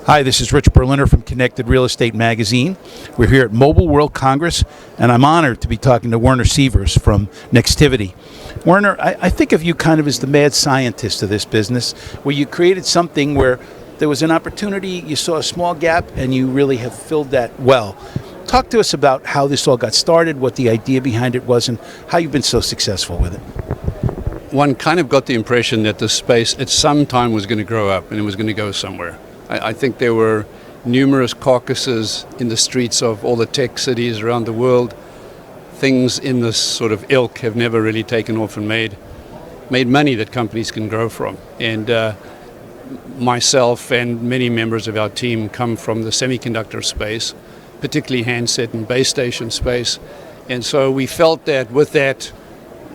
Hi, this is Rich Berliner from Connected Real Estate Magazine. We're here at Mobile World Congress, and I'm honored to be talking to Werner Sievers from Nextivity. Werner, I think of you kind of as the mad scientist of this business, where you created something where there was an opportunity, you saw a small gap, and you really have filled that well. Talk to us about how this all got started, what the idea behind it was, and how you've been so successful with it. One kind of got the impression that the space at some time was going to grow up and it was going to go somewhere. I think there were numerous caucuses in the streets of all the tech cities around the world. Things in this sort of ilk have never really taken off and made money that companies can grow from. And myself and many members of our team come from the semiconductor space, particularly handset and base station space. And so we felt that with that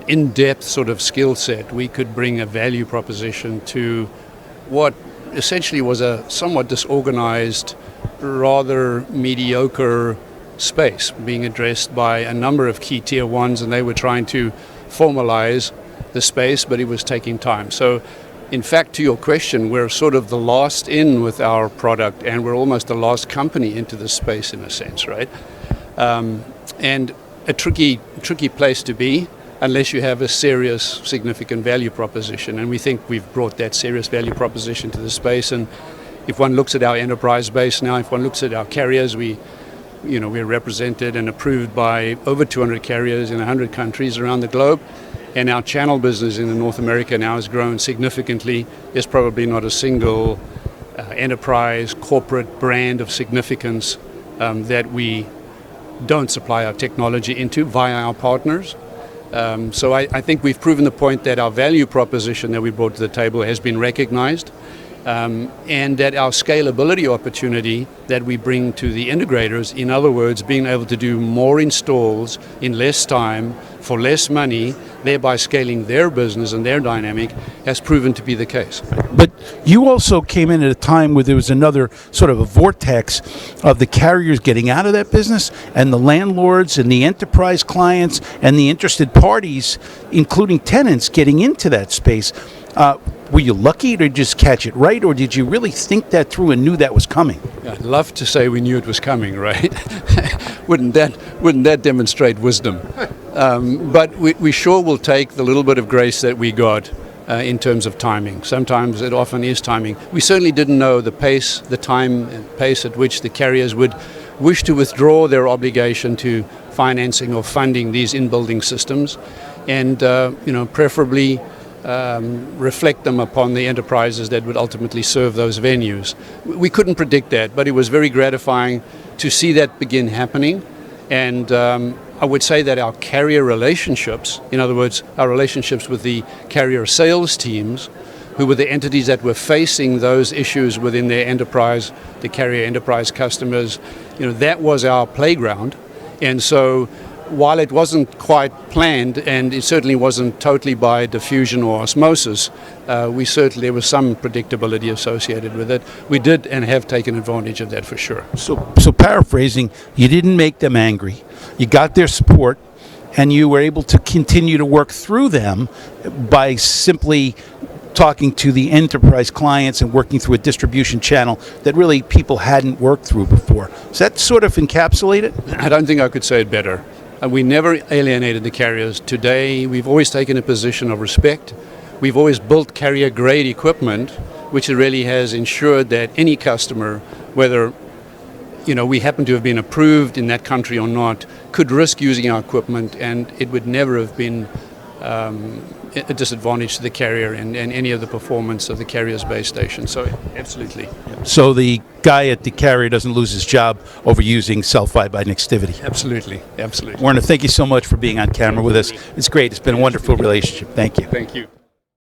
in-depth sort of skill set, we could bring a value proposition to what essentially was a somewhat disorganized, rather mediocre space being addressed by a number of key tier ones, and they were trying to formalize the space, but it was taking time. So in fact, to your question, we're sort of the last in with our product, and we're almost the last company into the space in a sense, right? And a tricky place to be, unless you have a serious, significant value proposition. And we think we've brought that serious value proposition to the space. And if one looks at our enterprise base now, if one looks at our carriers, we're represented and approved by over 200 carriers in 100 countries around the globe. And our channel business in North America now has grown significantly. There's probably not a single enterprise, corporate brand of significance that we don't supply our technology into via our partners. So I think we've proven the point that our value proposition that we brought to the table has been recognized, and that our scalability opportunity that we bring to the integrators, in other words, being able to do more installs in less time for less money, thereby scaling their business and their dynamic, has proven to be the case. But you also came in at a time where there was another sort of a vortex of the carriers getting out of that business and the landlords and the enterprise clients and the interested parties, including tenants, getting into that space. Were you lucky to just catch it right, or did you really think that through and knew that was coming? I'd love to say we knew it was coming, right? Wouldn't that demonstrate wisdom? But we sure will take the little bit of grace that we got in terms of timing. Sometimes it often is timing. We certainly didn't know the pace, the time and pace at which the carriers would wish to withdraw their obligation to financing or funding these in-building systems, and preferably reflect them upon the enterprises that would ultimately serve those venues. We couldn't predict that, but it was very gratifying to see that begin happening. And I would say that our carrier relationships, in other words, our relationships with the carrier sales teams, who were the entities that were facing those issues within their enterprise, the carrier enterprise customers, that was our playground. And so while it wasn't quite planned, and it certainly wasn't totally by diffusion or osmosis, there was some predictability associated with it. We did and have taken advantage of that for sure. So paraphrasing, you didn't make them angry. You got their support, and you were able to continue to work through them by simply talking to the enterprise clients and working through a distribution channel that really people hadn't worked through before. Does that sort of encapsulate it? I don't think I could say it better. We never alienated the carriers. Today, we've always taken a position of respect. We've always built carrier-grade equipment, which really has ensured that any customer, whether we happen to have been approved in that country or not, could risk using our equipment, and it would never have been a disadvantage to the carrier and any of the performance of the carrier's base station. So absolutely. So the guy at the carrier doesn't lose his job over using cel-fi by Nextivity. Absolutely. Werner, thank you so much for being on camera with us. It's great. It's been a wonderful relationship. Thank you. Thank you.